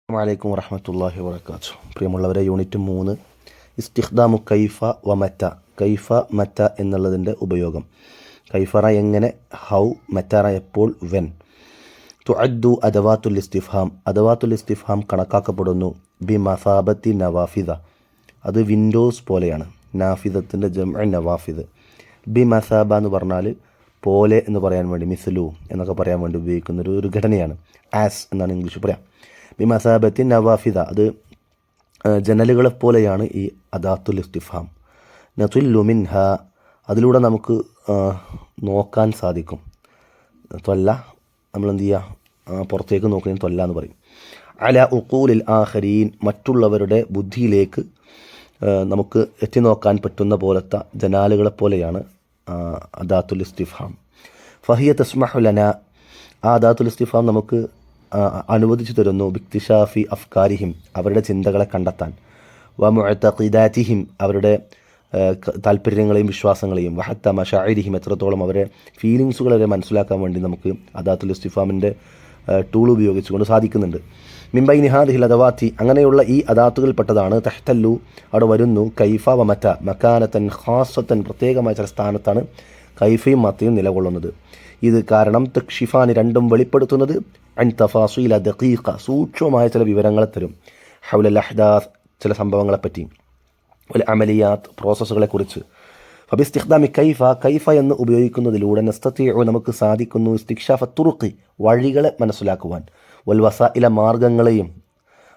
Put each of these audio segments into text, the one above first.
അസ്സലാമു വറഹ്മത്തുള്ളാഹി വബറകാതുഹു. പ്രിയമുള്ളവരെ, യൂണിറ്റ് 3 ഇസ്തിഖ്ദാമു കൈഫ വ മറ്റ. കൈഫ മറ്റ എന്നുള്ളതിൻ്റെ ഉപയോഗം. കൈഫറ എങ്ങനെ, ഹൗ, മറ്ററ എപ്പോൾ, വെൻ. തുഅദ്ദു അദവാത്തുൽ ഇസ്തിഫ്ഹാം. അദവാത്തുൽ ഇസ്തിഫ്ഹാം കണക്കാക്കപ്പെടുന്നു ബി മസാബത്തി നവാഫിദ. അത് വിൻഡോസ് പോലെയാണ്. നാഫിദത്തിൻ്റെ ജംഅ് നവാഫിദ്. ബി മസാബ എന്ന് പറഞ്ഞാൽ പോലെ എന്ന് പറയാൻ വേണ്ടി, മിസ്ലു എന്നൊക്കെ പറയാൻ വേണ്ടി ഉപയോഗിക്കുന്ന ഒരു ഘടനയാണ്. ആസ് എന്നാണ് ഇംഗ്ലീഷ് പറയാം. ബിമസാബത്തി നവാഫിദ, അത് ജനലുകളെപ്പോലെയാണ് ഈ അദാത്തുൽ ഇസ്തിഫ്ഹാം. നതുല്ലു മിൻഹ, അതിലൂടെ നമുക്ക് നോക്കാൻ സാധിക്കും. തൊല്ല, നമ്മളെന്ത് ചെയ്യുക, പുറത്തേക്ക് നോക്കുന്നതിന് തൊല്ല എന്ന് പറയും. അല ഉഖൂലിൽ ആഖരീൻ, മറ്റുള്ളവരുടെ ബുദ്ധിയിലേക്ക് നമുക്ക് എത്തി നോക്കാൻ പറ്റുന്ന പോലത്തെ ജനാലുകളെപ്പോലെയാണ് അദാത്തുൽ ഇസ്തിഫ്ഹാം. ഫഹിയ തസ്മഹു ലന, ആ അദാത്തുൽ ഇസ്തിഫ്ഹാം നമുക്ക് അനുവദിച്ചു തരുന്നു ബിക്തിഷാഫി അഫ്കാരിഹിം, അവരുടെ ചിന്തകളെ കണ്ടെത്താൻ. വ മുഅ്തഖിദാതിഹിം, അവരുടെ താല്പര്യങ്ങളെയും വിശ്വാസങ്ങളെയും. വഹത്ത മശാഇരിഹിം, എത്രത്തോളം അവരുടെ ഫീലിങ്സുകൾ വരെ മനസ്സിലാക്കാൻ വേണ്ടി നമുക്ക് അദാത്തുൽ ഇസ്തിഫാമിൻ്റെ ടൂൾ ഉപയോഗിച്ചുകൊണ്ട് സാധിക്കുന്നുണ്ട്. മിൻബൈനി ഹാദിഹിൽ അദവാത്തി, അങ്ങനെയുള്ള ഈ അദാത്തുകൾപ്പെട്ടതാണ് തഹ്തല്ലു, അവിടെ വരുന്നു കൈഫ വ മറ്റ മക്കാനത്തൻ ഖാസത്തൻ, പ്രത്യേകമായ ചില സ്ഥാനത്താണ് കൈഫയും മത്തയും നിലകൊള്ളുന്നത്. ഇത് കാരണം തക്ഷിഫാനി, രണ്ടും വെളിപ്പെടുത്തുന്നത് അൻ തഫാസീല ദഖീഖ, സൂക്ഷ്മമായ ചില വിവരങ്ങളെ തരും. ഹൗലൽ അഹ്ദാസ്, ചില സംഭവങ്ങളെപ്പറ്റി. വൽ അമലിയാത്ത്, പ്രോസസ്സുകളെക്കുറിച്ച്. ഫബിസ്തിഖ്ദാമി കൈഫ, കൈഫ എന്ന് ഉപയോഗിക്കുന്നതിലൂടെ നസ്തതിഉ, നമുക്ക് സാധിക്കുന്നു ഇസ്തിക്ശാഫ തുറുഖി, വഴികളെ മനസ്സിലാക്കുവാൻ. വൽ വസായില, മാർഗങ്ങളെയും.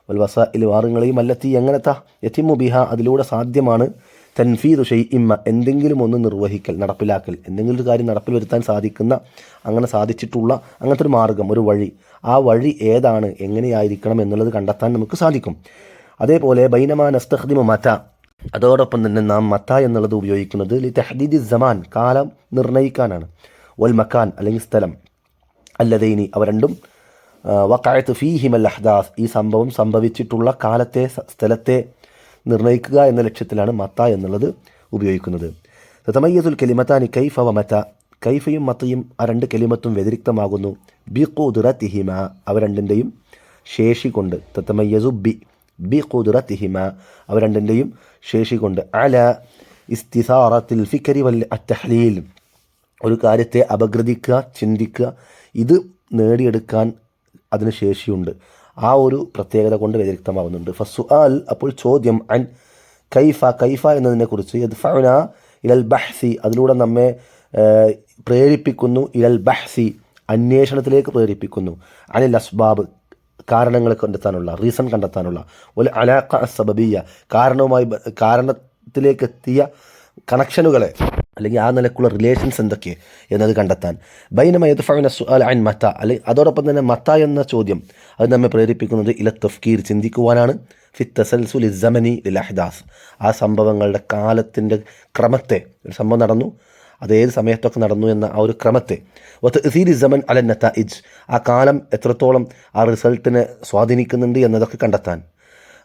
വൽ വസായില, മാർഗങ്ങളെയും. അല്ലത്തി, എങ്ങനത്തെ യതിമു ബിഹ, അതിലൂടെ സാധ്യമാണ് തൻഫീദു ഷൈഇമ്മ, എന്തെങ്കിലും ഒന്ന് നിർവഹിക്കൽ, നടപ്പിലാക്കൽ, എന്തെങ്കിലും ഒരു കാര്യം നടപ്പിൽ വരുത്താൻ സാധിക്കുന്ന, അങ്ങനെ സാധിച്ചിട്ടുള്ള അങ്ങനത്തെ ഒരു മാർഗം, ഒരു വഴി. ആ വഴി ഏതാണ്, എങ്ങനെയായിരിക്കണം എന്നുള്ളത് കണ്ടെത്താൻ നമുക്ക് സാധിക്കും. അതേപോലെ ബൈനമാ നസ്തഖ്ദിമു മത, അതോടൊപ്പം തന്നെ നാം മത എന്നുള്ളത് ഉപയോഗിക്കുന്നത് ലി തഹ്ദീദി സമാൻ, കാലം നിർണ്ണയിക്കാനാണ്. വൽ മക്കാൻ, അല്ലെങ്കിൽ സ്ഥലം. അല്ലദൈനി, അവ രണ്ടും. വഖഅത്ത് ഫീഹിമൽ അഹ്ദാസ്, ഈ സംഭവം സംഭവിച്ചിട്ടുള്ള കാലത്തെ, സ്ഥലത്തെ നിർണ്ണയിക്കുക എന്ന ലക്ഷ്യത്തിലാണ് മത്ത എന്നുള്ളത് ഉപയോഗിക്കുന്നത്. തതമയ്യസുൽ കലിമത്താനി കൈഫ വ മത, കൈഫയും മത്തയും, ആ രണ്ട് കലിമത്തും വ്യതിരിക്തമാകുന്നു ബി ഖുദ്റതിഹിമ, അവ രണ്ടിൻ്റെയും ശേഷി കൊണ്ട്. തതമയ്യസു ബി ഖുദ്റതിഹിമ, അവ രണ്ടിൻ്റെയും ശേഷി കൊണ്ട്. അല ഇസ്തിസാറത്തിൽ ഫിക്രി വൽ അത്തഹ്ലീൽ, ഒരു കാര്യത്തെ അപഗ്രഥിക്കുക, ചിന്തിക്കുക, ഇത് നേടിയെടുക്കാൻ അതിന് ശേഷിയുണ്ട്. ആ ഒരു പ്രത്യേകത കൊണ്ട് വ്യതിരിക്തമാകുന്നുണ്ട്. ഫസ്സുആൽ, അപ്പോൾ ചോദ്യം, അൻ കൈഫ, കൈഫ എന്നതിനെക്കുറിച്ച്. യദ്ഫഉന ഇലൽ ബഹ്സി, അതിലൂടെ നമ്മെ പ്രേരിപ്പിക്കുന്നു. ഇലൽ ബഹ്സി, അന്വേഷണത്തിലേക്ക് പ്രേരിപ്പിക്കുന്നു. അനിൽ അസ്ബാബ്, കാരണങ്ങളെ കണ്ടെത്താനുള്ള, റീസൺ കണ്ടെത്താനുള്ള. ഒരു അലാഖ സബബിയ, കാരണത്തിലേക്കെത്തിയ കണക്ഷനുകളെ, അല്ലെങ്കിൽ ആ നിലക്കുള്ള റിലേഷൻസ് എന്തൊക്കെ എന്നത് കണ്ടെത്താൻ. ബൈനമ യദ്ഫഉന സുആൽ അൻ മത, അല്ലെങ്കിൽ അതോടൊപ്പം തന്നെ മത എന്ന ചോദ്യം അത് നമ്മെ പ്രേരിപ്പിക്കുന്നത് ഇല തഫ്കീർ, ചിന്തിക്കുവാനാണ്. ഫി തസൽസുൽ സമനി ലിൽ അഹ്ദാസ്, ആ സംഭവങ്ങളുടെ കാലത്തിൻ്റെ ക്രമത്തെ, ഒരു സംഭവം നടന്നു, അതേത് സമയത്തൊക്കെ നടന്നു എന്ന ആ ഒരു ക്രമത്തെ. വതഅ്സീരി സമൻ അല നതായിജ്, ആ കാലം എത്രത്തോളം ആ റിസൾട്ടിനെ സ്വാധീനിക്കുന്നുണ്ട് എന്നതൊക്കെ കണ്ടെത്താൻ.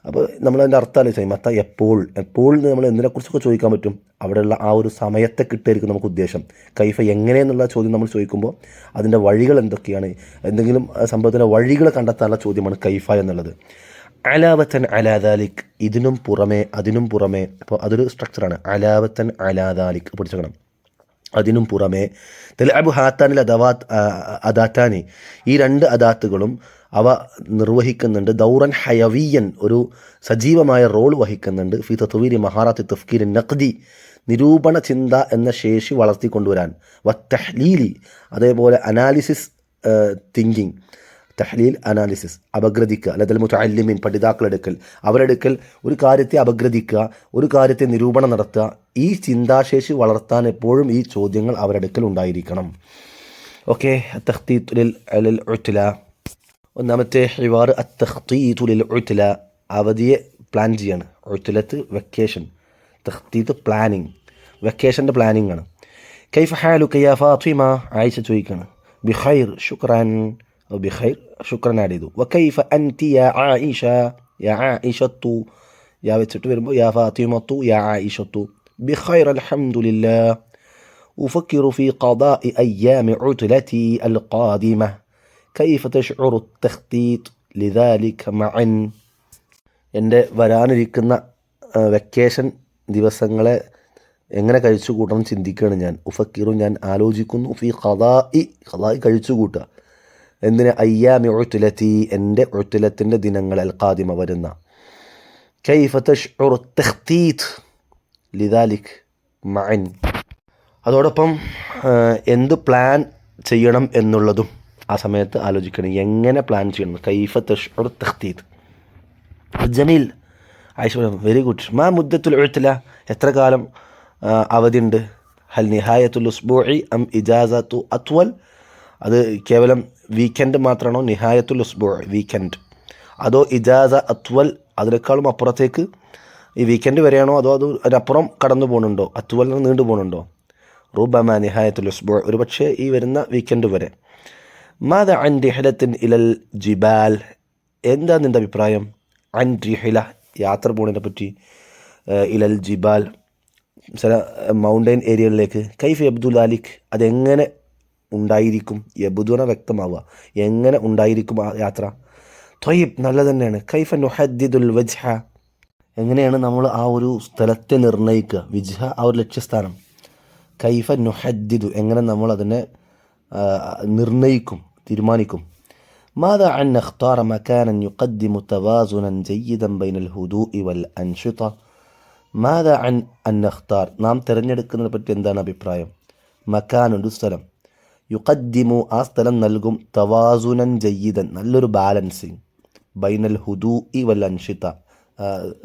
അപ്പോൾ നമ്മളതിൻ്റെ അർത്ഥം ആലോചിച്ചാൽ മത്ത എപ്പോൾ നമ്മൾ എന്തിനെക്കുറിച്ചൊക്കെ ചോദിക്കാൻ പറ്റും, അവിടെയുള്ള ആ ഒരു സമയത്തെ കിട്ടായിരിക്കും നമുക്ക് ഉദ്ദേശം. കൈഫ എങ്ങനെയെന്നുള്ള ചോദ്യം നമ്മൾ ചോദിക്കുമ്പോൾ അതിൻ്റെ വഴികൾ എന്തൊക്കെയാണ്, എന്തെങ്കിലും സംഭവത്തിൻ്റെ വഴികൾ കണ്ടെത്താനുള്ള ചോദ്യമാണ് കൈഫ എന്നുള്ളത്. അലാവത്തൻ അലാദാലിക്, ഇതിനും പുറമേ, അതിനും പുറമേ. അപ്പോൾ അതൊരു സ്ട്രക്ചറാണ്. അലാവത്തൻ അലാദാലിക് പഠിച്ചേക്കണം. അതിനും പുറമേ. തെലഅബു ഹാത്താനിൽ അദാത്താനി, ഈ രണ്ട് അദാത്തുകളും അവ നിർവഹിക്കുന്നുണ്ട്. ദൗറൻ ഹയവിയൻ, ഒരു സജീവമായ റോൾ വഹിക്കുന്നുണ്ട്. ഫി തത്വീരി മഹാറാത്തി തഫ്കീർ നഖ്ദി, നിരൂപണ ചിന്ത എന്ന ശേഷി വളർത്തിക്കൊണ്ടുവരാൻ. വത്തഹ്ലീലി, അതേപോലെ അനാലിസിസ് തിങ്കിങ്. തഹ്ലീൽ, അനാലിസിസ്, അപഗ്രഥിക്കുക. അല്ലെങ്കിൽ മുതഅല്ലിമീൻ, പഠിതാക്കളെടുക്കൽ, അവരെടുക്കൽ ഒരു കാര്യത്തെ അപഗ്രഥിക്കുക, ഒരു കാര്യത്തെ നിരൂപണം നടത്തുക. ഈ ചിന്താശേഷി വളർത്താൻ എപ്പോഴും ഈ ചോദ്യങ്ങൾ അവരെടുക്കൽ ഉണ്ടായിരിക്കണം. ഓക്കെ. തഖ്തീത്ത് ലിൽ ഉത്ല, ഒന്നാമത്തെ ഹിവാർ അത്തഖ്തീതു ലിൽ ഉത്ല, അവധിയെ പ്ലാൻ ചെയ്യാണ്. ഉത്ലത്ത് വെക്കേഷൻ, തഖ്തീത്ത് പ്ലാനിങ്, വെക്കേഷൻ്റെ പ്ലാനിങ് ആണ്. കൈഫ ഹാലുക യാ ഫാത്തിമ, ആയിഷ ചോദിക്കുകയാണ്. ബിഖൈർ ശുക്രൻ, ബിഖൈർ ശുക്രൻ ആഡ് ചെയ്തു. വകൈഫ അൻതി യാ ആയിഷ, യാ ആയിഷത്തു, യാ വെച്ചിട്ട് വരുമ്പോൾ യാ ഫാത്തിമത്തു, യാ ആയിഷത്തു. ബിഖൈർ അൽഹംദുലില്ലാ, ഉഫക്കിറു ഫി ഖദാഇ അയ്യാമി ഉത്ലതി അൽഖാദിമ. كيف تشعر التخطيط ലിദാലിക മഅൻ, എൻ്റെ വരാനിരിക്കുന്ന വെക്കേഷൻ ദിവസങ്ങളെ എങ്ങനെ കഴിച്ചു കൂട്ടണം ചിന്തിക്കുകയാണ് ഞാൻ. ഉഫക്കിറു, ഞാൻ ആലോചിക്കുന്നു, ഫി ഖദാഇ കഴിച്ചു കൂട്ടുക. എന്തിന്? അയ്യാമി ഉത്ലതി, എൻ്റെ ഉത്ലത്തിൻ്റെ ദിനങ്ങൾ, അൽ ഖാദിമ വരുന്ന. കൈഫ തശ്ഉറു തഖ്തീത് ലിദാലിക് മഅൻ, അതോടൊപ്പം എന്ത് പ്ലാൻ ചെയ്യണം എന്നുള്ളതും ആ സമയത്ത് ആലോചിക്കണം. എങ്ങനെ പ്ലാൻ ചെയ്യണം? കൈഫ തശ്ഉറു തഖ്തീത്. Jameel, Ayisha, very good. മാ മുദ്ദത്തുൽ ഉത്ല, എത്ര കാലം അവധിയുണ്ട്? ഹൽ നിഹായത്തുൽ ഉസ്ബൂഇ അം ഇജാസത്തു അത്വൽ, അത് കേവലം വീക്കെൻഡ് മാത്രമാണോ? നിഹായത്തുൽ ഉസ്ബൂഇ വീക്കെൻഡ്, അതോ ഇജാസ അത്വൽ അതിനേക്കാളും അപ്പുറത്തേക്ക് ഈ വീക്കെൻഡ് വരെയാണോ, അതോ അതിനപ്പുറം കടന്നു പോകുന്നുണ്ടോ? അത്വൽ നീണ്ടു പോകുന്നുണ്ടോ? റുബമ നിഹായത്തുൽ ഉസ്ബൂഇ, ഒരു പക്ഷേ ഈ വരുന്ന വീക്കെൻഡ് വരെ. മാദ അൻ റിഹ്ലത്തിൻ ഇലൽ ജിബാൽ, എന്താ നിൻ്റെ അഭിപ്രായം? അൻ റിഹ്ല, യാത്ര പോകുന്നതിനെ പറ്റി. ഇലൽ ജിബാൽ, ചില മൗണ്ടൈൻ ഏരിയകളിലേക്ക്. കൈഫ് യബ്ദു ദാലിക്, അതെങ്ങനെ ഉണ്ടായിരിക്കും? യബ്ദുന വ്യക്തമാവുക, എങ്ങനെ ഉണ്ടായിരിക്കും ആ യാത്ര? ത്വയ്യിബ്, നല്ല തന്നെയാണ്. കൈഫ നുഹദ്ദിദുൽ വജ്ഹ, എങ്ങനെയാണ് നമ്മൾ ആ ഒരു സ്ഥലത്തെ നിർണ്ണയിക്കുക? വിജ്ഹ, ആ ഒരു ലക്ഷ്യസ്ഥാനം. കൈഫ നുഹദ്ദിദു, എങ്ങനെ നമ്മൾ അതിനെ നിർണ്ണയിക്കും, തീരുമാനിക്കും. മാദാ അൻ നഖ്താറ മകാനൻ യുഖദ്ദിമു തവാസുനൻ ജയ്യിദൻ ബൈനൽ ഹുദൂഇ വൽ അൻഷിത. മാദാ അൻ നഖ്താർ, നാം തിരഞ്ഞെടുക്കുന്നതിനെ പറ്റി എന്താണ് അഭിപ്രായം? മകാൻ, ഒരു സ്ഥലം. യുഖദ്ദിമു, ആ സ്ഥലം നൽകും. തവാസുനൻ ജയ്യിദൻ, നല്ലൊരു ബാലൻസിങ്. ബൈനൽ ഹുദൂഇ വൽ അൻഷിത,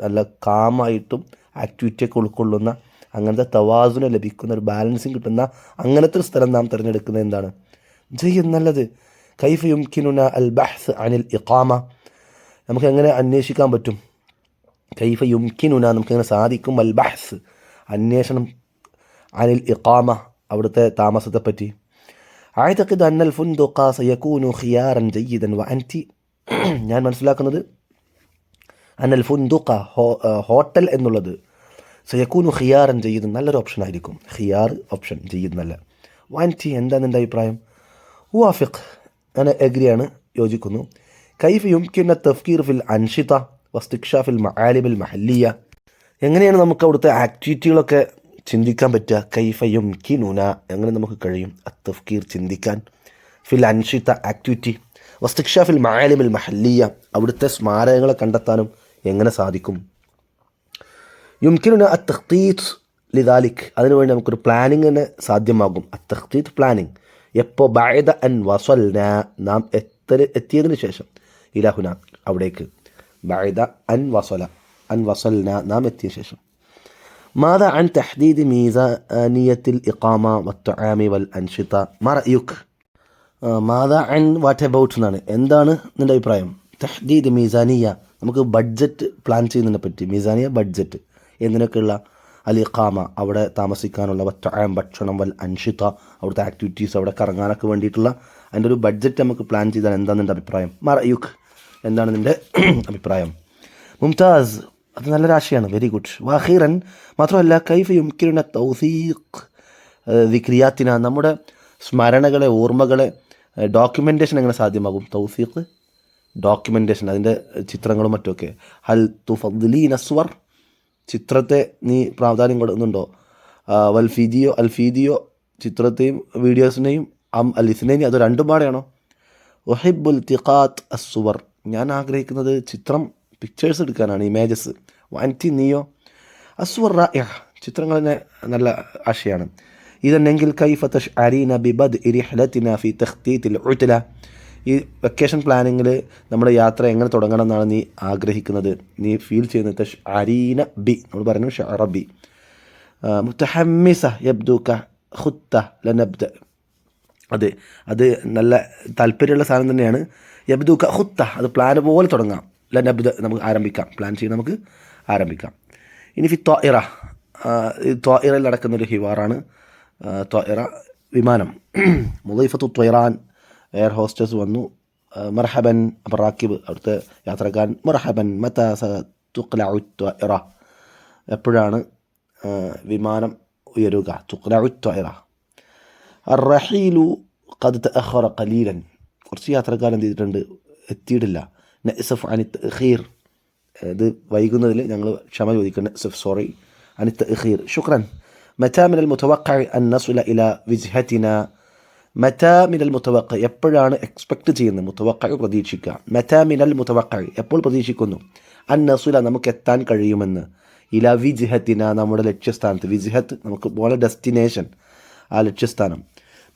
നല്ല കാമായിട്ടും ആക്ടിവിറ്റിയൊക്കെ ഉൾക്കൊള്ളുന്ന അങ്ങനത്തെ തവാസുന ലഭിക്കുന്ന ഒരു ബാലൻസിങ് കിട്ടുന്ന അങ്ങനത്തെ ഒരു സ്ഥലം നാം തിരഞ്ഞെടുക്കുന്നത് എന്താണ്? ജയ്യിദ്, നല്ലത്. കൈഫ യുംകിനുന അൽ ബഹ്സ് അനിൽ ഇഖാമ, നമുക്ക് എങ്ങനെ അന്വേഷിക്കാൻ പറ്റും? കൈഫ യുംകിനുന, നമുക്കെങ്ങനെ സാധിക്കും? അൽ ബഹ്സ്, അന്വേഷണം. അനിൽ ഇഖാമ, അവിടുത്തെ താമസത്തെപ്പറ്റി. അഅ്തഖിദു അന്നൽ ഫുൻദുഖ സയകൂനു ഖിയാറൻ ജയ്യിദൻ വ അൻതി, ഞാൻ മനസ്സിലാക്കുന്നത് അന്നൽ ഫുൻദുഖ, ഹോട്ടൽ എന്നുള്ളത്, സയകൂനു ഖിയാറൻ ജയ്യിദൻ, നല്ലൊരു ഓപ്ഷൻ ആയിരിക്കും. ഖിയാർ ഓപ്ഷൻ, ജയ്യിദ് നല്ല. വ അൻതി, എന്താ നിൻ്റെ അഭിപ്രായം? ഉവാഫിഖ്, ഞാൻ എഗ്രിയാണ്, യോജിക്കുന്നു. കൈഫ യുംകിന തഫ്കീർ ഫിൽ അൻഷിത വസ്തിക്ഷാഫിൽ മആലിമിൽ മഹല്ലിയ, എങ്ങനെയാണ് നമുക്ക് അവിടുത്തെ ആക്ടിവിറ്റികളൊക്കെ ചിന്തിക്കാൻ പറ്റുക? കൈഫ യുംകിനുന, എങ്ങനെ നമുക്ക് കഴിയും? അത്തഫ്കീർ, ചിന്തിക്കാൻ. ഫിൽ അൻഷിത, ആക്ടിവിറ്റി. വസ്തിക്ഷാഫിൽ മആലിമിൽ മഹല്ലിയ, അവിടുത്തെ സ്മാരകങ്ങളെ കണ്ടെത്താനും എങ്ങനെ സാധിക്കും? യുംകിനുന അത്തഖ്തീത് ലിദാലിക്, അതിനുവേണ്ടി നമുക്കൊരു പ്ലാനിങ്ങിന് സാധ്യമാകും. അത്തഖ്തീത്, പ്ലാനിങ്. എപ്പോൾ? ബഅദ അൻ വസൽന, നാം എത്തിയതിന് ശേഷം. ഇലാഹുന, അവിടേക്ക്. ബഅദ അൻ വസൽന, നാം എത്തിയ ശേഷം. മാദാ അൻ തഹ്ദീദ് മീസാനിയത്തിൽ ഇഖാമ വത്തുആമി വൽ അൻഷിത, മാ റഅയുക്? മാദാ അൻ, വാട്ട് അബൌട്ട് എന്നാണ്. എന്താണ് നിൻ്റെ അഭിപ്രായം? തഹ്ദീദ് മീസാനിയ, നമുക്ക് ബഡ്ജറ്റ് പ്ലാൻ ചെയ്യുന്നതിനെ പറ്റി. മീസാനിയ, ബഡ്ജറ്റ്. എന്തിനൊക്കെയുള്ള? അൽ ഇഖാമ, അവിടെ താമസിക്കാനുള്ള. വത്തുആം, ഭക്ഷണം. വൽ അൻഷിത, അവിടുത്തെ ആക്ടിവിറ്റീസ്, അവിടെ കറങ്ങാനൊക്കെ വേണ്ടിയിട്ടുള്ള അതിൻ്റെ ഒരു ബഡ്ജറ്റ് നമുക്ക് പ്ലാൻ ചെയ്താൽ എന്താണ് നിൻ്റെ അഭിപ്രായം? മാ റഅയുക്, എന്താണ് നിൻ്റെ അഭിപ്രായം? മുംതാസ്, അത് നല്ലൊരു ആശയമാണ്, വെരി ഗുഡ്. വാഖീറൻ, മാത്രമല്ല കൈഫ യുംകിനുന തൗസീഖ് ദിക്രിയാത്തിന, നമ്മുടെ സ്മരണകളെ, ഓർമ്മകളെ ഡോക്യുമെൻറ്റേഷൻ എങ്ങനെ സാധ്യമാകും? തൗസീഖ്, ഡോക്യുമെൻറ്റേഷൻ, അതിൻ്റെ ചിത്രങ്ങളും മറ്റുമൊക്കെ. ഹൽ തുഫദ്ദിലീന സ്വർ, ചിത്രത്തെ നീ പ്രാധാന്യം കൊടുക്കുന്നുണ്ടോ? അൽ ഫീദിയോ, ചിത്രത്തെയും വീഡിയോസിനെയും. അൽ ഇസ്നൈനി, അത് രണ്ടും പാടെയാണോ? ഉഹിബ്ബുൽ തിഖാത്ത് അസ്സുവർ, ഞാൻ ആഗ്രഹിക്കുന്നത് ചിത്രം, പിക്ചേഴ്സ് എടുക്കാനാണ്, ഇമേജസ്. വഅൻതി, നീയോ? അസ്വർ റായിഅ, ചിത്രങ്ങൾ തന്നെ നല്ല ആശയമാണ്. ഇതെന്നെങ്കിൽ കൈഫ തശ്അരീന ബിബദ്ഇ റിഹ്ലതിന ഫി തഖ്തീത്തിൽ ഉത്ല, ഈ വെക്കേഷൻ പ്ലാനിങ്ങിൽ നമ്മുടെ യാത്ര എങ്ങനെ തുടങ്ങണം എന്നാണ് നീ ആഗ്രഹിക്കുന്നത്, നീ ഫീൽ ചെയ്യുന്നത്? തശ്അരീന ബി, നമ്മൾ പറയുന്നത് ഷഅറ ബി. മുതഹമ്മിസ യബ്ദുക ഖുത്ത ലനബ്ദ, അത് നല്ല താല്പര്യമുള്ള സാധനം തന്നെയാണ്. യബ്ദുക ഖുത്ത, അത് പ്ലാൻ പോലെ തുടങ്ങാം. ലനബ്ദ, നമുക്ക് ആരംഭിക്കാം, പ്ലാൻ ചെയ്ത് നമുക്ക് ആരംഭിക്കാം. ഇനി ഫി ത്വാഇറ, ത്വാഇറയിൽ നടക്കുന്നൊരു ഹിവാറാണ്. ത്വാഇറ, വിമാനം. മുളൈഫത്തു ത്വയ്റാൻ, എയർ ഹോസ്റ്റസ് വന്നു. മർഹബൻ, അപ്പോൾ റാക്കിബ്, അവിടുത്തെ യാത്രക്കാരൻ. മർഹബൻ മതാ തുഖ്ലഉ ത്വയ്റ, എപ്പോഴാണ് വിമാനം ഉയരുക? തുഖ്ലഉ ത്വയ്റ. അർറഹീലു ഖദ് തഅഖറ ഖലീലൻ, കുറച്ച് യാത്രക്കാർ എന്ത് ചെയ്തിട്ടുണ്ട്? എത്തിയിട്ടില്ല. നഅ്സഫ് അനി തഅഖീർ, ഇത് വൈകുന്നതിൽ ഞങ്ങൾ ക്ഷമ ചോദിക്കണം. നഅ്സഫ്, സോറി, അനി തഅഖീർ. ശുക്രൻ. മതാ മിനൽ മുതവഖഇ അൻ നസ്ല ഇലാ വിജ്ഹതിനാ. മതാ മിനൽ മുതവഖഇ, എപ്പോഴാണ് എക്സ്പെക്റ്റ് ചെയ്യുന്നത്, മുതവഖഇ പ്രതീക്ഷിക്കുക. മതാ മിനൽ മുതവഖഇ, എപ്പോൾ പ്രതീക്ഷിക്കുന്നു, അൻ നസ്ല നമുക്ക് എത്താൻ കഴിയുമെന്ന്, ഇലാ വിജ്ഹതിനാ നമ്മുടെ ലക്ഷ്യസ്ഥാനത്ത്. വിജ്ഹത്ത് നമുക്ക് പോലെ ഡെസ്റ്റിനേഷൻ, ആ ലക്ഷ്യസ്ഥാനം.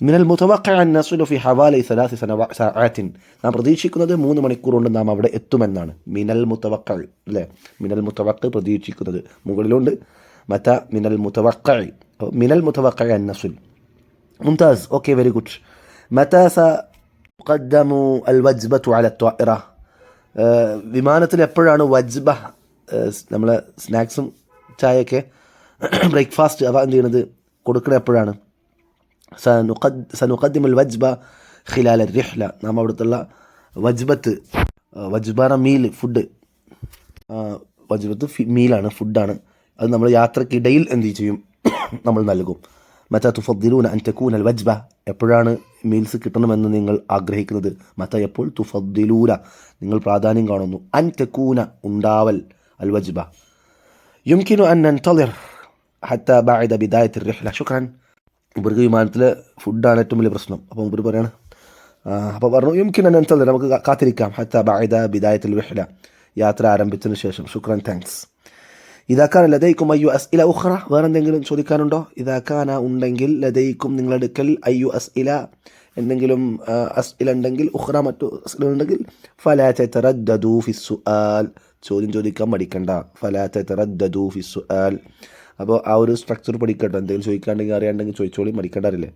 മിനൽ മുതവഖഇ അൻ നസ്ല ഫി ഹവാലി 3 സഅാത്തിൻ, നാം പ്രതീക്ഷിക്കുന്നത് 3 മണിക്കൂർ കൊണ്ട് നാം അവിടെ എത്തുമെന്നാണ്. മിനൽ മുതവഖഇ അല്ലേ, മിനൽ മുതവഖഇ പ്രതീക്ഷിക്കുന്നത് മുകളിലുണ്ട്. മത മിനൽ മുതവഖഇ, മിനൽ മുതവഖഇ അൻ നസ്ൽ. Mumtaz, okay, very good. മത സതുഖദ്ദമു അൽ വജ്ബതു അല ത്വാഇറ, വിമാനത്തിൽ എപ്പോഴാണ് വജ്ബ, നമ്മളെ സ്നാക്സും ചായയൊക്കെ ബ്രേക്ക്ഫാസ്റ്റ് അവ എന്ത് ചെയ്യണത്, കൊടുക്കുന്നത് എപ്പോഴാണ്? സനുഖദ്ദിമുൽ വജ്ബ ഖിലാല റിഹ്ല, നാം അവിടുത്തുള്ള വജ്ബത്ത്, വജ്ബാന മീൽ, ഫുഡ്, വജ്ബത്ത് മീലാണ്, ഫുഡാണ്. അത് നമ്മൾ യാത്രക്കിടയിൽ എന്ത് ചെയ്യും, നമ്മൾ നൽകും. മത തുഫദ്ദിലൂന അൻ തകൂന അൽ വജ്ബ, എപ്പോഴാണ് മീൽസ് കിട്ടണമെന്ന് നിങ്ങൾ ആഗ്രഹിക്കുന്നത്? മത, എപ്പോൾ, തുഫദ്ദിലൂന നിങ്ങൾ പ്രാധാന്യം കാണുന്നു, അൻ തകൂന ഉണ്ടാവൽ, അൽ വജ്ബ. യുംകിനു അൻ നൻതളിർ ഹത്താ ബഅദ ബിദായത്തി റിഹ്ല. ശുക്രൻ. ഇവർക്ക് വിമാനത്തിലെ ഫുഡാണ് ഏറ്റവും വലിയ പ്രശ്നം. അപ്പോൾ ഇവർ പറയാണ്, അപ്പോൾ പറഞ്ഞു യുംകിനു അൻ നൻതളിർ, നമുക്ക് കാത്തിരിക്കാം, ഹത്താ ബഅദ ബിദായത്തിൽ റിഹ്ല, യാത്ര ആരംഭിച്ചതിന് ശേഷം. ശുക്രൻ, താങ്ക്സ്. ഇദാ കാന ലദൈക്കും അയ്യു അസ്ഇല ഉഖ്റ, വേറെ എന്തെങ്കിലും ചോദിക്കാനുണ്ടോ? ഇദാ കാന ഉണ്ടെങ്കിൽ, ലദൈക്കും നിങ്ങളുടെ അടുക്കൽ, അയ്യു അസ്ഇല എന്തെങ്കിലും അസ്ഇല ഉണ്ടെങ്കിൽ, ഉഖ്റ മറ്റു അസ്ഇല ഉണ്ടെങ്കിൽ, ഫലാ തതറദ്ദദു ഫിസ്സുആൽ, ചോദ്യം ചോദിക്കാൻ മടിക്കണ്ട. ഫലാ തതറദ്ദദു ഫിസ്സുആൽ, അപ്പോൾ ആ ഒരു സ്ട്രക്ചർ പഠിക്കട്ടെ. എന്തെങ്കിലും ചോദിക്കാണ്ടെങ്കിൽ അറിയാണ്ടെങ്കിൽ ചോദിച്ചോളി, മടിക്കണ്ടറില്ലേ,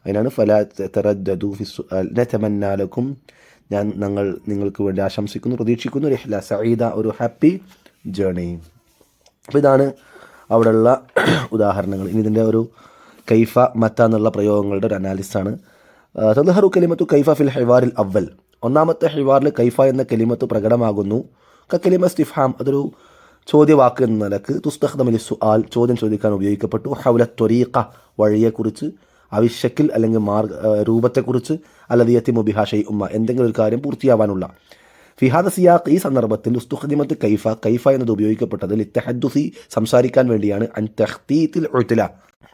അതിനാണ് ഫലാ തതറദ്ദദു ഫിസ്സുആൽ. നതമന്നാ ലക്കും, ഞങ്ങൾ നിങ്ങൾക്ക് വേണ്ടി ആശംസിക്കുന്നു, പ്രതീക്ഷിക്കുന്നു, റിഹ്ല സഈദ, ഒരു ഹാപ്പി ജേർണി. അപ്പോൾ ഇതാണ് അവിടെയുള്ള ഉദാഹരണങ്ങൾ. ഇനി ഇതിൻ്റെ ഒരു കൈഫ മത്ത എന്നുള്ള പ്രയോഗങ്ങളുടെ ഒരു അനാലിസാണ്. തദ്ഹറു കലിമത്തു കൈഫ ഫിൽ ഹിവാറിൽ അവൽ, ഒന്നാമത്തെ ഹിവാറിൽ കൈഫ എന്ന കലിമത്ത് പ്രകടമാകുന്നു. കലിമ ഇസ്തിഫ്ഹാം, അതൊരു ചോദ്യവാക്ക് എന്ന നിലക്ക്. തുസ്തഖ്ദമു ലിസ്സുആൽ, ചോദ്യം ചോദിക്കാൻ ഉപയോഗിക്കപ്പെട്ടു. ഹൗല ത്വരീഖ, വഴിയെക്കുറിച്ച്. അവിശക്കിൽ അല്ലെങ്കിൽ രൂപത്തെക്കുറിച്ച്. അല്ലദീ യതിമു ബിഹാ ശൈഉമ്മ, എന്തെങ്കിലും ഒരു കാര്യം പൂർത്തിയാവാനുള്ള. ഫിഹാദ സിയാഖ്, ഈ സന്ദർഭത്തിൽ ഉസ്തുഖദിമത്ത് കൈഫ, കൈഫ എന്നത് ഉപയോഗിക്കപ്പെട്ടത് ലിത്തഹദ്ദുസി, സംസാരിക്കാൻ വേണ്ടിയാണ്. അൻ തഖ്തീത്തിൽ ഉത്ല,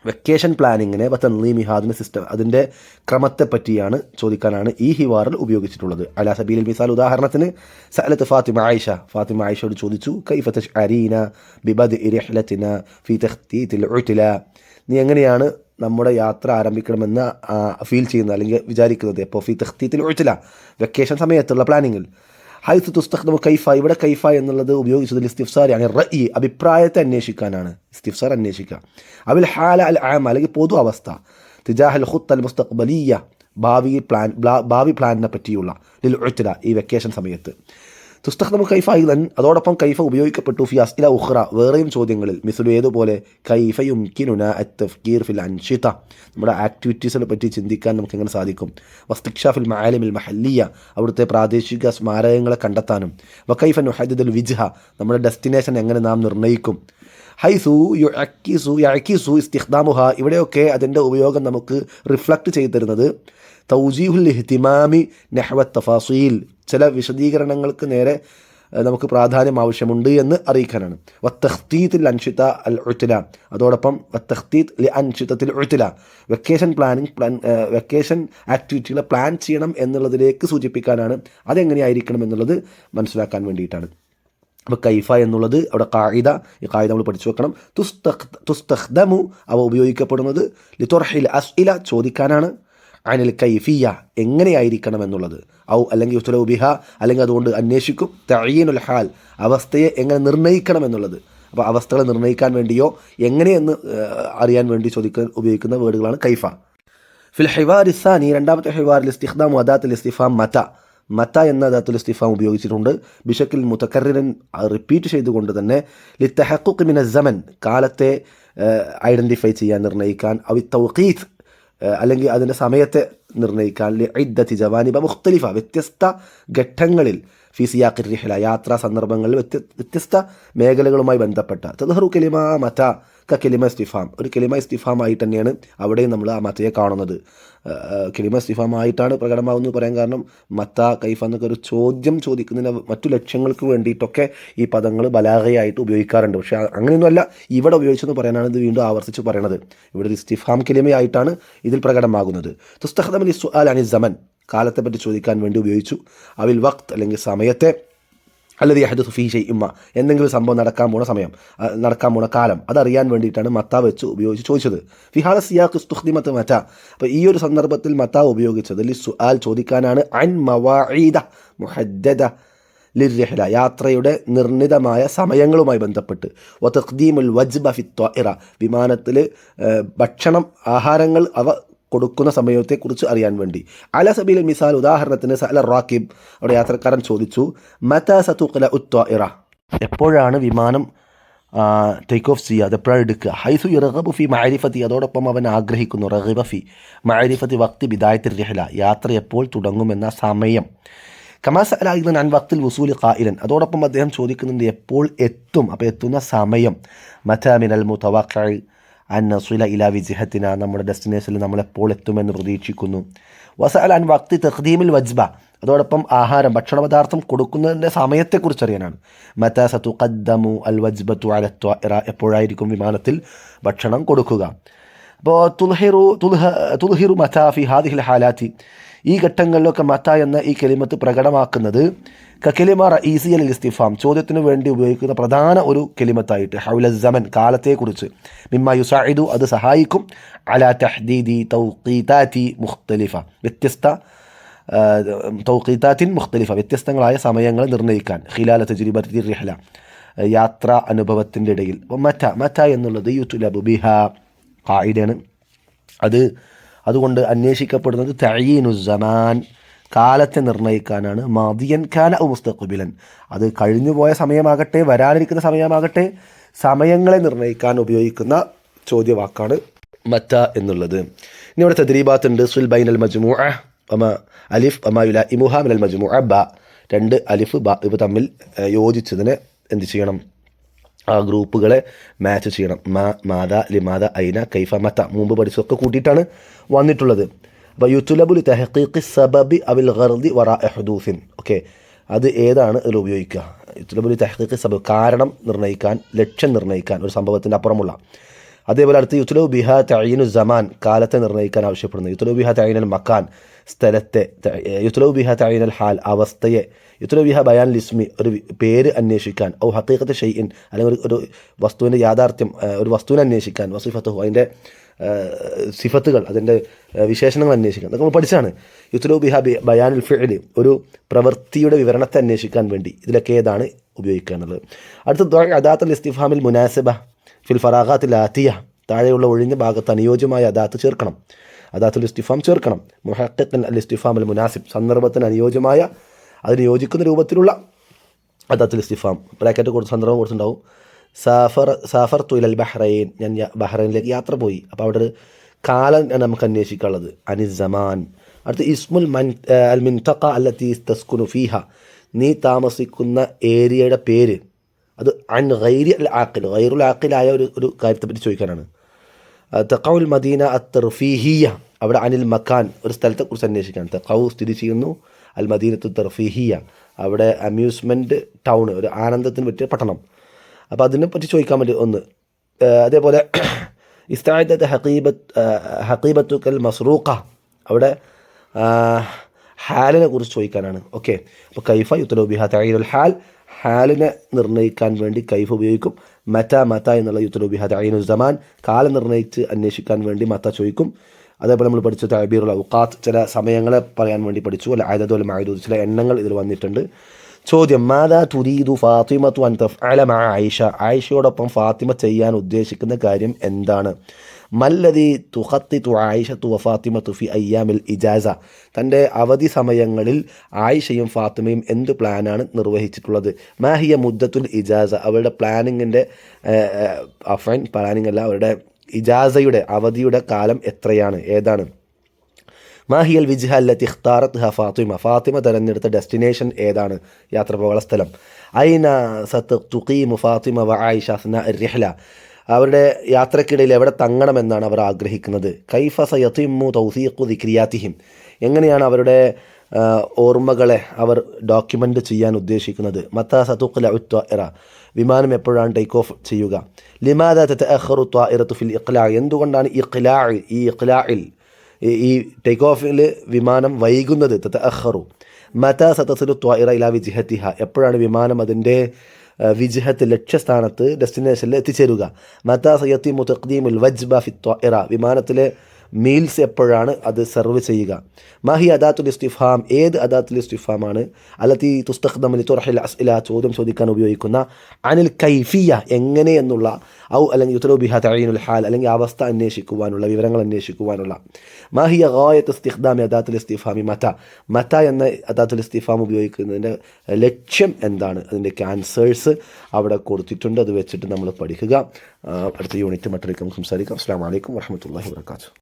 വെക്കേഷൻ പ്ലാനിങ്ങിനെ, തൻളീമിഹ, അതിൻ്റെ സിസ്റ്റം, അതിൻ്റെ ക്രമത്തെ പറ്റിയാണ് ചോദിക്കാനാണ് ഈ ഹിവാറിൽ ഉപയോഗിച്ചിട്ടുള്ളത്. അലാ സബീലിൽ മിസാൽ, ഉദാഹരണത്തിന്, സഅലത്ത് ഫാത്തിമ ആയിഷ, ഫാത്തിമ ആയിഷയോട് ചോദിച്ചു, കൈഫ തശ്അരീന ബിബദ്ഇ റിഹ്ലതിന ഫി തഖ്തീത്തിൽ ഉത്ല, നീ എങ്ങനെയാണ് നമ്മുടെ യാത്ര ആരംഭിക്കണമെന്ന് ഫീൽ ചെയ്യുന്നത് അല്ലെങ്കിൽ വിചാരിക്കുന്നത്? അപ്പോൾ ഫി തഖ്തീത്തിൽ ഉത്ല, വെക്കേഷൻ സമയത്തുള്ള പ്ലാനിങ്ങിൽ. ഹൈത്ത് തുസ്തഖ്ദമു കൈഫ, ഇവിടെ കൈഫ എന്നുള്ളത് ഉപയോഗിച്ചതിൽ ഇസ്തിഫ്സാർ, റഈ, അഭിപ്രായത്തെ അന്വേഷിക്കാനാണ്. ഇസ്തിഫ്സാർ അന്വേഷിക്കുക. അവിൽ ഹാല അൽ ആമ, അല്ലെങ്കിൽ പൊതു അവസ്ഥ. തിജാഹൽ ഖുത്ത് അൽ മുസ്തഖ്ബലിയ, ഭാവി പ്ലാനിനെ പറ്റിയുള്ള. ലിൽ ഉത്ല, ഈ വെക്കേഷൻ സമയത്ത്. തുസ്തഖ്ദമു കൈഫ ഇദൻ, അതോടൊപ്പം കൈഫ ഉപയോഗിക്കപ്പെട്ടു ഫി അസ്ഇല ഉഖ്റ, വേറെയും ചോദ്യങ്ങളിൽ. മിസ്ലു, ഏതുപോലെ, കൈഫ യുംകിനുന അത്തഫ്കീർ ഫിൽ അൻഷിത, നമ്മുടെ ആക്ടിവിറ്റീസിനെ പറ്റി ചിന്തിക്കാൻ നമുക്ക് എങ്ങനെ സാധിക്കും. വസ്തിക്ഷാഫിൽ മആലിമിൽ മഹല്ലിയ, അവിടുത്തെ പ്രാദേശിക സ്മാരകങ്ങളെ കണ്ടെത്താനും. വകൈഫ നുഹദ്ദിദുൽ വിജ്ഹ, നമ്മുടെ ഡെസ്റ്റിനേഷൻ എങ്ങനെ നാം നിർണ്ണയിക്കും. ഹൈസു യഅ്കിസു ഇസ്തിഖ്ദാമുഹ, ഇവിടെയൊക്കെ അതിൻ്റെ ഉപയോഗം നമുക്ക് റിഫ്ലക്റ്റ് ചെയ്തു തരുന്നത് തൗജീഹുൽ ഇഹ്തിമാമി നഹ്വ തഫാസീൽ, ചില വിശദീകരണങ്ങൾക്ക് നേരെ നമുക്ക് പ്രാധാന്യം ആവശ്യമുണ്ട് എന്ന് അറിയിക്കാനാണ്. വത്തഖ്തീത്തിൽ അൻഷിത അൽ ഉത്ല, അതോടൊപ്പം വത്തഖ്തീത്ത് ലി അൻഷിതത്തിൽ ഉത്ല, വെക്കേഷൻ വെക്കേഷൻ ആക്ടിവിറ്റികളെ പ്ലാൻ ചെയ്യണം എന്നുള്ളതിലേക്ക് സൂചിപ്പിക്കാനാണ്. അതെങ്ങനെയായിരിക്കണം എന്നുള്ളത് മനസ്സിലാക്കാൻ വേണ്ടിയിട്ടാണ്. അപ്പോൾ കൈഫ എന്നുള്ളത് അവിടെ ഖായിദ, ഈ ഖായിദ നമ്മൾ പഠിച്ചു വെക്കണം. തുസ്തഖ്ദമു, അവ ഉപയോഗിക്കപ്പെടുന്നത് ലിതുർഹിൽ അസ്ഇല, ചോദിക്കാനാണ്. അനിൽ കൈഫിയ, എങ്ങനെയായിരിക്കണം എന്നുള്ളത്. ഔ, അല്ലെങ്കിൽ യുസ്ലു ബിഹ, അല്ലെങ്കിൽ അതുകൊണ്ട് അന്വേഷിക്കും. തഅയീനുൽ ഹാൽ, അവസ്ഥയെ എങ്ങനെ നിർണ്ണയിക്കണം എന്നുള്ളത്. അപ്പോൾ അവസ്ഥകളെ നിർണ്ണയിക്കാൻ വേണ്ടിയോ എങ്ങനെയെന്ന് അറിയാൻ വേണ്ടി ഉപയോഗിക്കുന്ന വേർഡുകളാണ് കൈഫ. ഫിൽ ഹിവാർ സാനി, രണ്ടാമത്തെ ഹിവാറിൽ ഇസ്തിഖ്ദാമു അദാത്തുൽ ഇസ്തിഫാം മത, മത എന്ന അദാത്തുൽ ഇസ്തിഫാം ഉപയോഗിച്ചിട്ടുണ്ട്. ബിശക്കിൽ മുതക്കർറിറൻ, റിപ്പീറ്റ് ചെയ്തുകൊണ്ട് തന്നെ. ലിത്തഹഖുഖ് മിന സമൻ, കാലത്തെ ഐഡൻറ്റിഫൈ ചെയ്യാൻ, നിർണ്ണയിക്കാൻ. അവി തൗഖീത്ത്, അല്ലെങ്കിൽ അതിൻ്റെ സമയത്തെ നിർണ്ണയിക്കാൻ. ഇദ്ദത്തി ജവാനിബ മുഖ്തലിഫ, വ്യത്യസ്ത ഘട്ടങ്ങളിൽ. ഫി സിയാഖി റിഹ്ല, യാത്രാ സന്ദർഭങ്ങളിൽ വ്യത്യസ്ത മേഖലകളുമായി ബന്ധപ്പെട്ട. തദ്ഹറു കലിമ മത, കലിമ ഇസ്തിഫാം, ഒരു കലിമ ഇസ്തിഫാം ആയിട്ട് തന്നെയാണ് അവിടെയും നമ്മൾ ആ മത്തയെ കാണുന്നത്. കലിമ ഇസ്തിഫാം ആയിട്ടാണ് പ്രകടമാകുന്നത് പറയാൻ കാരണം മത്ത കൈഫ എന്നൊക്കെ ഒരു ചോദ്യം ചോദിക്കുന്നതിന് മറ്റു ലക്ഷ്യങ്ങൾക്ക് വേണ്ടിയിട്ടൊക്കെ ഈ പദങ്ങൾ ബലാഗയായിട്ട് ഉപയോഗിക്കാറുണ്ട്. പക്ഷേ അങ്ങനെയൊന്നുമല്ല ഇവിടെ ഉപയോഗിച്ചെന്ന് പറയാനാണ് ഇത് വീണ്ടും ആവർത്തിച്ച് പറയണത്. ഇവിടെ ഒരു ഇസ്തിഫാം കലിമയായിട്ടാണ് ഇതിൽ പ്രകടമാകുന്നത്. തുസ്തഖ്ദമ ലിസ്സുആൽ അനി സമൻ, കാലത്തെപ്പറ്റി ചോദിക്കാൻ വേണ്ടി ഉപയോഗിച്ചു. അവിൽ വഖ്ത് അല്ലെങ്കിൽ സമയത്തെ, അല്ലതി യഹ്ദുസു ഫീഹി ഷൈഉൻ മാ, എന്തെങ്കിലും സംഭവം നടക്കാൻ പോണ കാലം അതറിയാൻ വേണ്ടിയിട്ടാണ് മത്ത വെച്ച് ഉപയോഗിച്ച് ചോദിച്ചത്. ഫി ഹാദ സിയാഖ് ഇസ്തുഖ്ദിമത് മത, അപ്പോൾ ഈ ഒരു സന്ദർഭത്തിൽ മത്ത ഉപയോഗിച്ചത് ലിസ്സുആൽ ചോദിക്കാനാണ്, അൻ മവാഈദ മുഹദ്ദദ ലിർരിഹ്ല, യാത്രയുടെ നിർണിതമായ സമയങ്ങളുമായി ബന്ധപ്പെട്ട്, വ തഖ്ദീമുൽ വജ്ബ ഫി ത്വാഇറ, വിമാനത്തിൽ ഭക്ഷണം ആഹാരങ്ങൾ അവ കൊടുക്കുന്ന സമയത്തെക്കുറിച്ച് അറിയാൻ വേണ്ടി. അല സബീൽ മിസാൽ, ഉദാഹരണത്തിന് സഅല റാക്കിബ്, അവിടെ യാത്രക്കാരൻ ചോദിച്ചു, മതാ സതുഖ്ല ഉത്വാഇറ, എപ്പോഴാണ് വിമാനം ടേക്ക് ഓഫ് ചെയ്യുക, അതെപ്പോഴാണ് എടുക്കുക. ഹൈസു യർഗബു ഫി മഅരിഫത്തി, അതോടൊപ്പം അവൻ ആഗ്രഹിക്കുന്നു, റഗബ ഫി മഅരിഫത്തി വഖ്തി ബിദായത്തിൽ റിഹ്ല, യാത്ര എപ്പോൾ തുടങ്ങുമെന്ന സമയം. കമാ സഅല അയ്ദൻ അൻ വഖ്തിൽ വുസൂലി ഖായിലൻ, അതോടൊപ്പം അദ്ദേഹം ചോദിക്കുന്നുണ്ട് എപ്പോൾ എത്തും, അപ്പോൾ എത്തുന്ന സമയം. മതാ മിനൽ മുതവഖ്ഖഇ അൻ നസ്ല ഇലാ വിജ്ഹത്തിന, നമ്മുടെ ഡെസ്റ്റിനേഷനിൽ നമ്മളെപ്പോൾ എത്തുമെന്ന് പ്രതീക്ഷിക്കുന്നു. വസഅല അൻ വഖ്തി തഖ്ദീമിൽ വജ്ബ, അതോടൊപ്പം ആഹാരം ഭക്ഷണ പദാർത്ഥം കൊടുക്കുന്നതിൻ്റെ സമയത്തെക്കുറിച്ച് അറിയാനാണ്. മതാ സതുഖദ്ദമു അൽ വജ്ബത്തു അല ത്വാഇറ, എപ്പോഴായിരിക്കും വിമാനത്തിൽ ഭക്ഷണം കൊടുക്കുക. അപ്പോൾ തുൽഹിറു മതാ ഫി ഹാദിഹിൽ ഹാലാത്തി, ഈ ഘട്ടങ്ങളിലൊക്കെ മത എന്ന ഈ കലിമത്ത് പ്രകടമാക്കുന്നത് കലിമ റഈസിയ ലിൽ ഇസ്തിഫാം, ചോദ്യത്തിന് വേണ്ടി ഉപയോഗിക്കുന്ന പ്രധാന ഒരു കലിമത്തായിട്ട്, ഹൗല സമൻ, കാലത്തെക്കുറിച്ച്, മിമ്മ യുസാഇദു, അത് സഹായിക്കും, അലാ തഹ്ദീദി തൗഖീതാതി മുഖ്തലിഫ, തൗഖീതാത്തിൻ മുഖ്തലിഫ, വ്യത്യസ്തങ്ങളായ സമയങ്ങൾ നിർണ്ണയിക്കാൻ, ഖിലാല തജ്രിബത്തി റിഹ്ല, യാത്രാ അനുഭവത്തിൻ്റെ ഇടയിൽ. മത എന്നുള്ളത് യുത്ലബു ബിഹ ഖായിദയാണ്, അതുകൊണ്ട് അന്വേഷിക്കപ്പെടുന്നത് തഅയീനു സമാൻ, കാലത്തെ നിർണ്ണയിക്കാനാണ്. മാദിയൻ കാന ഔ മുസ്തഖ്ബിലൻ, അത് കഴിഞ്ഞുപോയ സമയമാകട്ടെ വരാനിരിക്കുന്ന സമയമാകട്ടെ, സമയങ്ങളെ നിർണ്ണയിക്കാൻ ഉപയോഗിക്കുന്ന ചോദ്യവാക്കാണ് മത എന്നുള്ളത്. ഇനി ഇവിടെ തദ്രീബാത്ത് ഉണ്ട്. സുൽ ബൈനൽ മജ്മൂഅ വമ അലിഫ് വമ യുലാഇമുഹ മിനൽ മജ്മൂഅ ബ, രണ്ട് അലിഫ് ബ ഇവ തമ്മിൽ യോജിച്ചതിനെ എന്ത് ചെയ്യണം, ആ ഗ്രൂപ്പുകളെ മാച്ച് ചെയ്യണം. മാദ ലിമാദ ഐന കൈഫ മത, മുമ്പ് പഠിച്ചതൊക്കെ കൂട്ടിയിട്ടാണ് വന്നിട്ടുള്ളത്. അപ്പോൾ യുത്ലബുൽ തഹഖീഖി സബബി അവിൽ ഗർദി വറാഇ ഹുദൂസിൻ, ഓക്കെ, അത് ഏതാണ് ഇതിൽ ഉപയോഗിക്കുക. യുത്ലബുൽ തഹഖീഖി സബബ്, കാരണം നിർണ്ണയിക്കാൻ, ലക്ഷ്യം നിർണ്ണയിക്കാൻ, ഒരു സംഭവത്തിൻ്റെ അപ്പുറമുള്ള. അതേപോലെ അടുത്ത് യുത്ലബു ബിഹ തഅയീനു സമാൻ, കാലത്തെ നിർണ്ണയിക്കാൻ ആവശ്യപ്പെടുന്നത്. യുത്ലബു ബിഹ തഅയീനൽ മക്കാൻ, സ്ഥലത്തെ. യുത്ലബു ബിഹ തഅയീനൽ ഹാൽ, അവസ്ഥയെ. യുത്ലബു ബിഹ ബയാൻ ലിസ്മി, ഒരു പേര് അന്വേഷിക്കാൻ. ഔ ഹഖീഖത്ത് ഷൈഇൻ, അല്ലെങ്കിൽ ഒരു വസ്തുവിൻ്റെ യാഥാർത്ഥ്യം, ഒരു വസ്തുവിനെ അന്വേഷിക്കാൻ. വസിഫത്തുഹു, അതിൻ്റെ സിഫത്തുകൾ, അതിൻ്റെ വിശേഷണങ്ങൾ അന്വേഷിക്കാൻ. അതൊക്കെ നമ്മൾ പഠിച്ചാണ്. യുത്ലബു ബിഹ ബയാനുൽ ഫിഅലി, ഒരു പ്രവൃത്തിയുടെ വിവരണത്തെ അന്വേഷിക്കാൻ വേണ്ടി. ഇതിലൊക്കെ ഏതാണ് ഉപയോഗിക്കുക എന്നുള്ളത്. അടുത്ത അദാത്തുൽ ഇസ്തിഫാമിൽ മുനാസിബ ഫിൽ ഫറാഖാത്തിൽ ആത്തിയ, താഴെയുള്ള ഒഴിഞ്ഞ ഭാഗത്ത് അനുയോജ്യമായ അദാത്ത് ചേർക്കണം, അദാത്തുൽ ഇസ്തിഫാം ചേർക്കണം. മുഹഖ്ഖിഖൻ അൽ ഇസ്തിഫാം അൽ മുനാസിബ്, സന്ദർഭത്തിന് അനുയോജ്യമായ, അതിന് യോജിക്കുന്ന രൂപത്തിലുള്ള അദാത്തുൽ ഇസ്തിഫാം. ബ്രാക്കറ്റ് കൊടുത്ത് സന്ദർഭം കൊടുത്തിട്ടുണ്ടാവും. സാഫർതു ഇലൽ ബഹ്റൈൻ, ഞാൻ ബഹ്റൈനിലേക്ക് യാത്ര പോയി. അപ്പോൾ അവിടെ ഒരു കാലം നമുക്ക് അന്വേഷിക്കാനുള്ളത്, അനി സമാൻ. അടുത്ത് ഇസ്മുൽ അൽ മിൻതഖ അല്ലത്തി തസ്കുനു ഫീഹ, നീ താമസിക്കുന്ന ഏരിയയുടെ പേര്. അത് അൻ ഗൈരി അൽ ആഖിൽ, ഗൈറുൽ ആഖിലായ ഒരു കാര്യത്തെപ്പറ്റി ചോദിക്കാനാണ്. തഖഉൽ മദീന അത്തർഫീഹിയ, അവിടെ അനിൽ മക്കാൻ, ഒരു സ്ഥലത്തെക്കുറിച്ച് അന്വേഷിക്കാൻ. തഖഉ സ്ഥിതി ചെയ്യുന്നു, അൽ മദീനത്തു തർഫീഹിയ, അവിടെ അമ്യൂസ്മെൻറ്റ് ടൗൺ, ഒരു ആനന്ദത്തിന് പറ്റിയ പട്ടണം. അപ്പോൾ അതിനെപ്പറ്റി ചോദിക്കാൻ വേണ്ടി ഒന്ന്. അതേപോലെ ഇസ്തഅദത ഹഖീബത്തുക്കൽ മസ്റൂഖ, അവിടെ ഹാലിനെ കുറിച്ച് ചോദിക്കാനാണ്. ഓക്കെ, അപ്പോൾ കൈഫ യുത്ലബു ബിഹ തഅയീനുൽ ഹാൽ, ഹാലിനെ നിർണ്ണയിക്കാൻ വേണ്ടി കൈഫ് ഉപയോഗിക്കും. മത എന്നുള്ള യുത്ലബു ബിഹ തഅയീനു സമാൻ, കാലം നിർണ്ണയിച്ച് അന്വേഷിക്കാൻ വേണ്ടി മത ചോദിക്കും. അതേപോലെ നമ്മൾ പഠിച്ചു തഅബീറുൽ ഔഖാത്ത്, ചില സമയങ്ങളെ പറയാൻ വേണ്ടി പഠിച്ചു. അല്ല അദദു വൽ മഅദൂദ്, ചില എണ്ണങ്ങൾ ഇതിൽ വന്നിട്ടുണ്ട്. ചോദ്യം, മാദാ തുരീദു ഫാത്തിമത്തു അൻ തഫ്അല മഅ ആയിഷ, ആയിഷയോടൊപ്പം ഫാത്തിമ ചെയ്യാൻ ഉദ്ദേശിക്കുന്ന കാര്യം എന്താണ്. മല്ലദി തുഖത്തിതു ആയിഷത്തു വ ഫാത്തിമത്തു ഫി അയ്യാമിൽ ഇജാസ, തൻ്റെ അവധി സമയങ്ങളിൽ ആയിഷയും ഫാത്തിമയും എന്ത് പ്ലാനാണ് നിർവഹിച്ചിട്ടുള്ളത്. മാഹിയ മുദ്ദത്തുൽ ഇജാസ, അവരുടെ പ്ലാനിങ്ങിൻ്റെ പ്ലാനിങ് അല്ല, അവരുടെ ഇജാസയുടെ അവധിയുടെ കാലം എത്രയാണ്, ഏതാണ്. മാഹിയൽ വിജ്ഹ അല്ലത്തി ഇഖ്താറത്ഹ ഫാത്തിമ, ഫാത്തിമ തിരഞ്ഞെടുത്ത ഡെസ്റ്റിനേഷൻ ഏതാണ്, യാത്ര പോകാനുള്ള സ്ഥലം. ഐന സതുഖീമു ഫാത്തിമ വ ആയിഷ അസ്നാ റിഹ്ല, അവരുടെ യാത്രക്കിടയിൽ എവിടെ തങ്ങണമെന്നാണ് അവർ ആഗ്രഹിക്കുന്നത്. കൈഫ സയതിമ്മു തൗസീഖു ദിക്രിയാതിഹിം, എങ്ങനെയാണ് അവരുടെ ഓർമ്മകളെ അവർ ഡോക്യുമെൻ്റ് ചെയ്യാൻ ഉദ്ദേശിക്കുന്നത്. മത്താ സതുഖ്ലഉ ത്വാഇറ, വിമാനം എപ്പോഴാണ് ടേക്ക് ഓഫ് ചെയ്യുക. ലിമാദാ തതഅഖറു ത്വാഇറതു ഫിൽ ഇഖ്ലാ, എന്തുകൊണ്ടാണ് ഈ ഇഖ്ലാഇൽ ഈ ടേക്ക് ഓഫിൽ വിമാനം വൈകുന്നത്. തതഅഖറു മത്താ സതസിലു ത്വാഇറ ഇലാ വിജ്ഹതിഹ, എപ്പോഴാണ് വിമാനം അതിൻ്റെ വിജ്ഹത്ത് ലക്ഷ്യസ്ഥാനത്ത് ഡെസ്റ്റിനേഷനിൽ എത്തിച്ചേരുക. മത്താ സയതിമു തഖ്ദീമുൽ വജ്ബ ഫി ത്വാഇറ, വിമാനത്തിലെ മീൽസ് എപ്പോഴാണ് അത് സെർവ് ചെയ്യുക. മാഹി അദാത്തുൽ ഇസ്തിഫാം, ഏത് അദാത്തുൽ ഇസ്തിഫാമാണ് അല്ലത്തി തുസ്തഖ്ദമു ലിതുർഹിൽ അസ്ഇല, ചോദ്യം ചോദിക്കാൻ ഉപയോഗിക്കുന്ന, അനിൽ കൈഫിയ, എങ്ങനെ എന്നുള്ള, ഔ അല്ലെങ്കിൽ യുത്ലു ബിഹ തഈനുൽ ഹാൽ, അല്ലെങ്കിൽ അവസ്ഥ അന്വേഷിക്കുവാനുള്ള, വിവരങ്ങൾ അന്വേഷിക്കുവാനുള്ള. മാഹിയ ഗായത്ത് ഇസ്തിഖ്ദാമി അദാത്തുൽ ഇസ്തിഫാമി മത എന്ന അദാത്തുൽ ഇസ്തിഫാം ഉപയോഗിക്കുന്നതിൻ്റെ ലക്ഷ്യം എന്താണ്, അതിൻ്റെ ആൻസേഴ്സ് അവിടെ കൊടുത്തിട്ടുണ്ട്. അത് വെച്ചിട്ട് നമ്മൾ പഠിക്കുക. അടുത്ത യൂണിറ്റ് മറ്റൊരു സംസാരിക്കാം. അസ്സലാമു അലൈക്കും വറഹ്മത്തുള്ളാഹി വബറകാതുഹു.